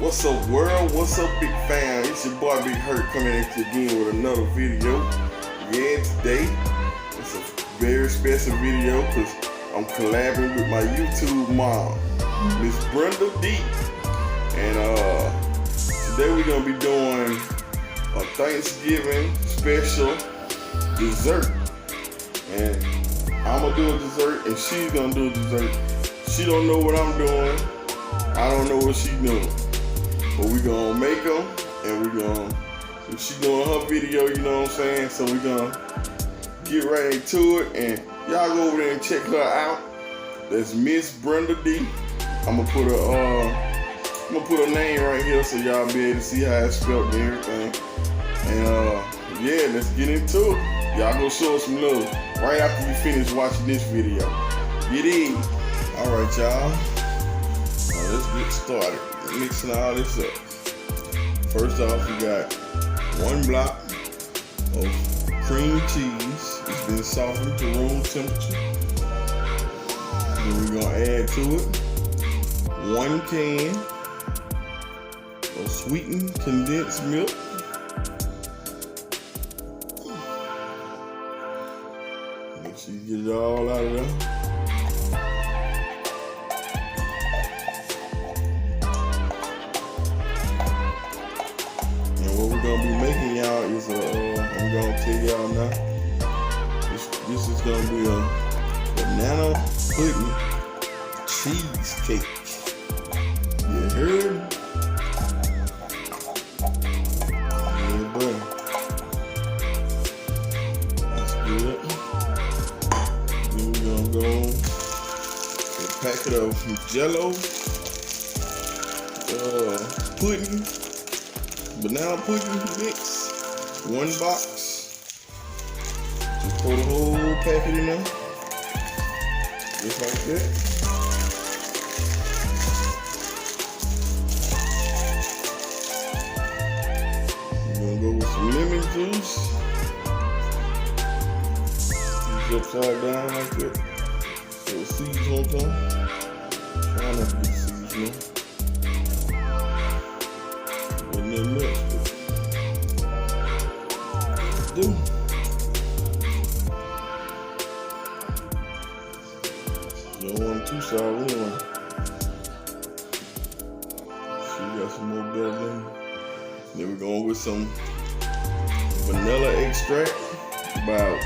What's up, world? What's up, big fam? It's your boy Big Hurt coming at you again with another video. Yeah, today it's a very special video because I'm collabing with my YouTube mom, Miss Brenda D. And today we're gonna be doing a Thanksgiving special dessert. And I'm gonna do a dessert and she's gonna do a dessert. She don't know what I'm doing. I don't know what she's doing. But we gonna make them, and we gonna, she doing her video, you know what I'm saying? So we gonna get right into it, and y'all go over there and check her out. That's Miss Brenda D. I'm gonna put her name right here so y'all be able to see how it's spelled and everything. And yeah, let's get into it. Y'all go show us some love right after you finish watching this video. Get in. All right, y'all. Now let's get started. Mixing all this up. First off, we got 1 block of cream cheese. It's been softened to room temperature. Then we're gonna add to it 1 can of sweetened condensed milk. Make sure you get it all out of there. What we're gonna be making, y'all, is I'm gonna tell y'all now. This is gonna be a banana pudding cheesecake. You heard? Yeah, buddy. That's good. Then we're gonna go a packet of Jello pudding. Banana pudding mix, 1 box. Just pour the whole packet in there, just like that. We're gonna go with some lemon juice. Use upside down like that. So the seeds on top. Try not to get seeds, man. Do. You don't want it too sour anyway. So you got some more better than. Then we're going with some vanilla extract. About,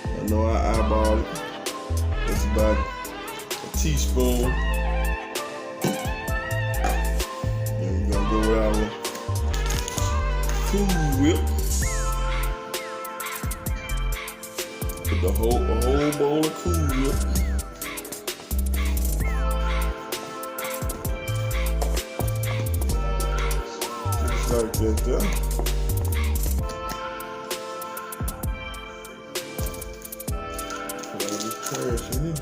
I know I eyeballed it. It's about a teaspoon. And we're gonna go with our Cool Whip. Put a whole bowl of Cool Whip. Just like that there. Put all this trash in here.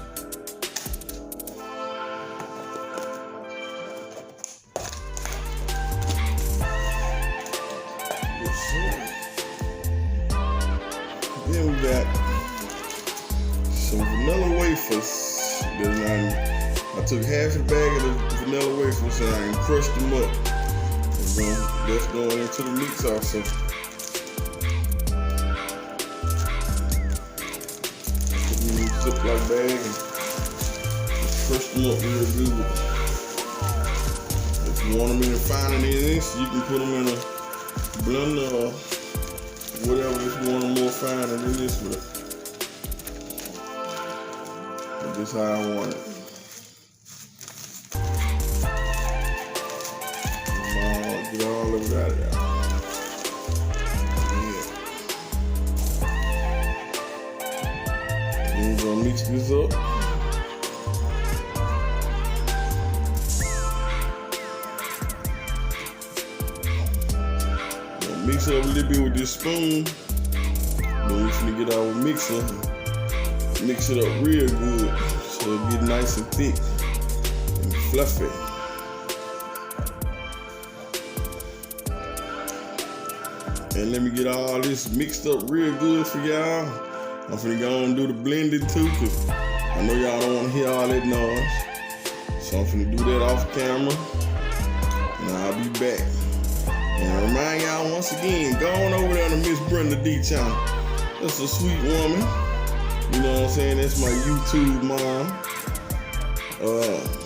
Then we got some vanilla wafers. I took half a bag of the vanilla wafers and I crushed them up. That's going into the mix also. Put them in a Ziploc bag and crush them up real good. If you want them in finer than this, you can put them in a blender or whatever if you want them more finer than this one. But this is how I want it. Get all of it out of there. Yeah. Then we're gonna mix this up. Mix it up a little bit with this spoon. Then we're gonna get our mixer. Mix it up real good so it get nice and thick and fluffy. And let me get all this mixed up real good for y'all. I'm finna go and do the blending too, cause I know y'all don't wanna hear all that noise. So I'm finna do that off camera. And back. And I remind y'all once again, go on over there to Miss Brenda D channel. That's a sweet woman. You know what I'm saying? That's my YouTube mom.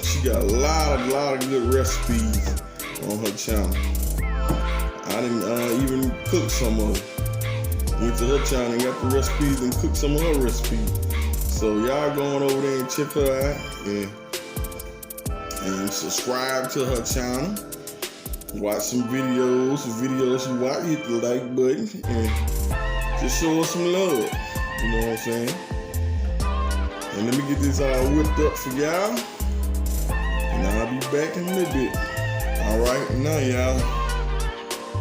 She got a lot of good recipes on her channel. I didn't even cook some of them. Went to her channel and got the recipes and cooked some of her recipes. So y'all going over there and check her out and subscribe to her channel. Watch some videos. The videos you watch, hit the like button and just show us some love. You know what I'm saying? And let me get this all whipped up for y'all. And I'll be back in a little bit. Alright, now y'all,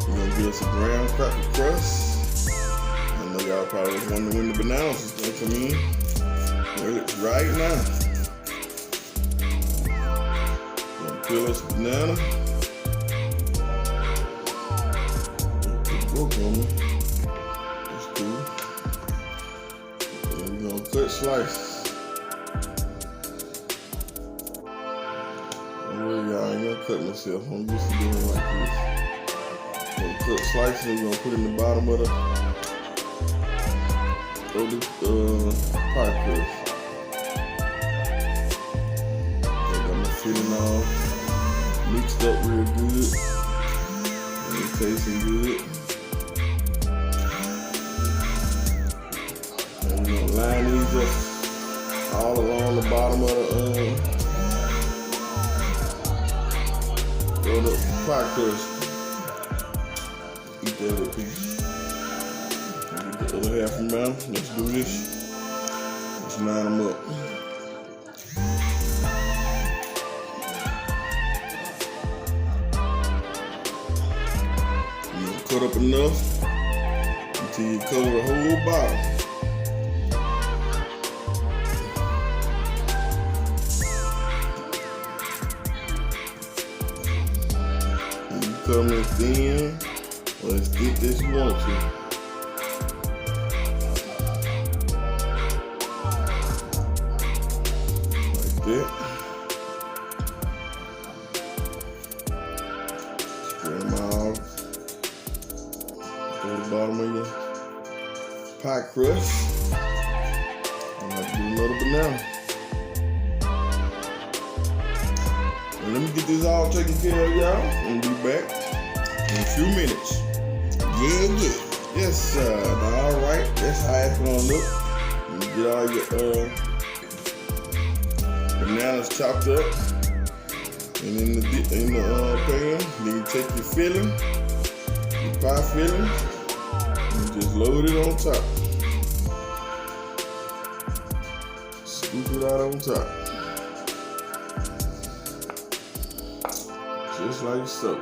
we're gonna get us a graham cracker crust. I know y'all probably was wondering when the bananas is gonna come in. Well, it's right now. Gonna peel us a banana. Broke on me. That's cool. And we're gonna cut slices. Y'all ain't gonna cut myself. I'm used to doing it like this. Gonna cut slices and we're gonna put in the bottom of the pie crust. I got my filling all mixed up real good. And it's tasting good. And we're gonna line these up all along the bottom of the pie crust. Eat that little piece. Get the other half around. Let's do this. Let's line them up. You're gonna cut up enough until you cover the whole bottom. Cut them as thin or as thick as you want to. Like that. Spread them out to the bottom of your pie crust. I'm going to do another banana. Let me get this all taken care of, y'all, and be back in a few minutes. Yeah. Yes, sir. All right, that's how it's gonna look. You get all your bananas chopped up and in the pan. Then you take your filling, your pie filling, and just load it on top. Scoop it out on top. Just like so.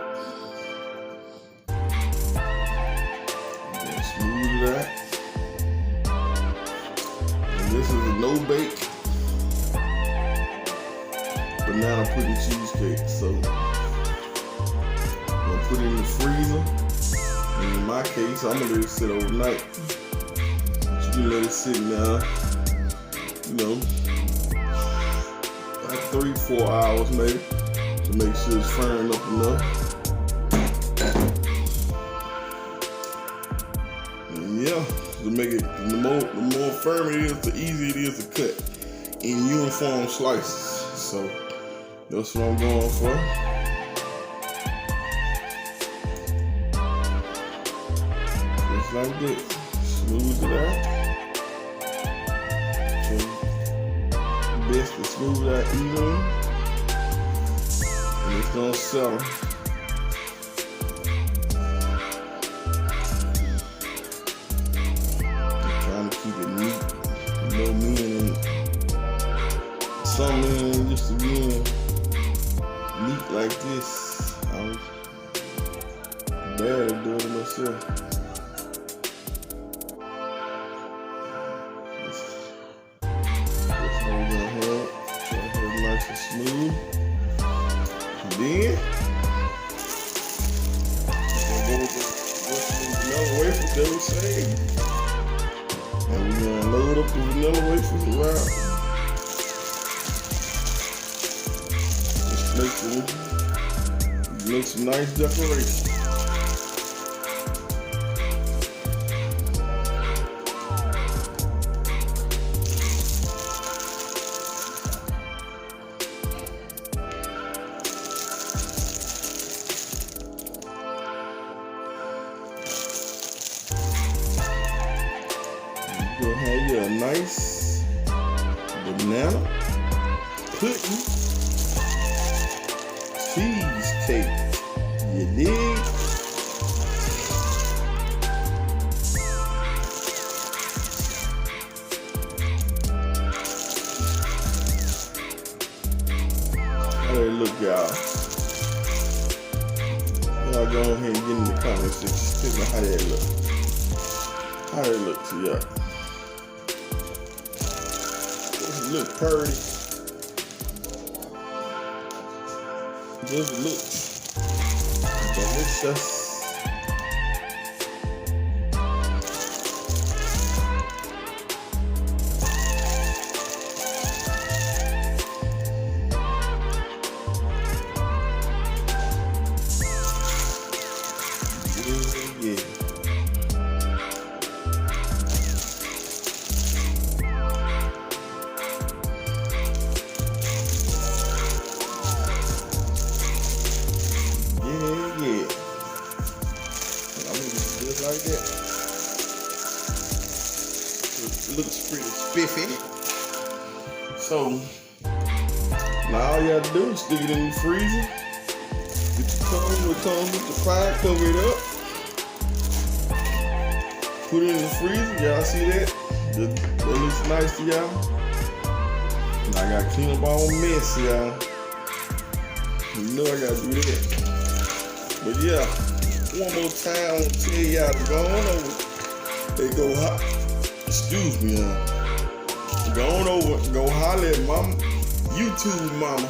And smooth it out. And this is a no-bake banana pudding cheesecake. So I'm gonna put it in the freezer. And in my case, I'm gonna let it sit overnight. But you can let it sit now, you know, like 3-4 hours maybe. To make sure it's firm up enough. And yeah, to make it, the more firm it is, the easier it is to cut in uniform slices. So that's what I'm going for. Just like that. Smooth it out. So best to smooth it out evenly. And it's gonna settle. I'm trying to keep it neat. You know, me and some men used to be neat like this. I was barely doing it myself. That's how we're gonna have it. Try to have it nice and smooth. Then, we're gonna go with the vanilla wafers that we saved. And we're gonna load up the vanilla wafers around. Just make them Make some nice decoration. You'll have you a nice banana pudding cheesecake. You dig? How they look, y'all? Y'all go ahead and get in the comments section. Tell me how they look. How they look to y'all? Look pretty. Just looks delicious. Yeah. Like that. It looks pretty spiffy. So now all you have to do is stick it in the freezer. Get your tongue, what comes with the pie, cover it up. Put it in the freezer. Y'all see that? That looks nice to y'all. And I gotta clean up all mess, y'all. You know I gotta do that. But yeah. One more time, I want to tell y'all to go on over. They go hot. Excuse me, go on over, go holler at mama, YouTube mama,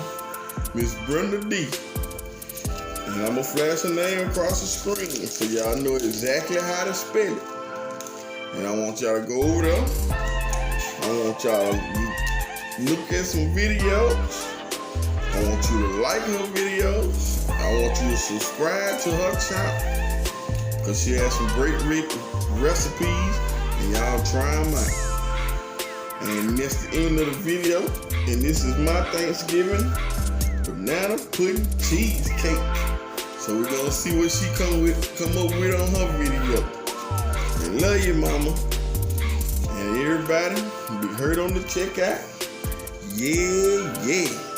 Miss Brenda D. And I'm gonna flash her name across the screen so y'all know exactly how to spell it. And I want y'all to go over there. I want y'all to look at some videos. I want you to like her videos. I want you to subscribe to her channel because she has some great recipes and y'all try them out. And that's the end of the video. And this is my Thanksgiving banana pudding cheesecake. So we're gonna see what she come up with on her video. And love you, mama. And everybody, be heard on the checkout. Yeah.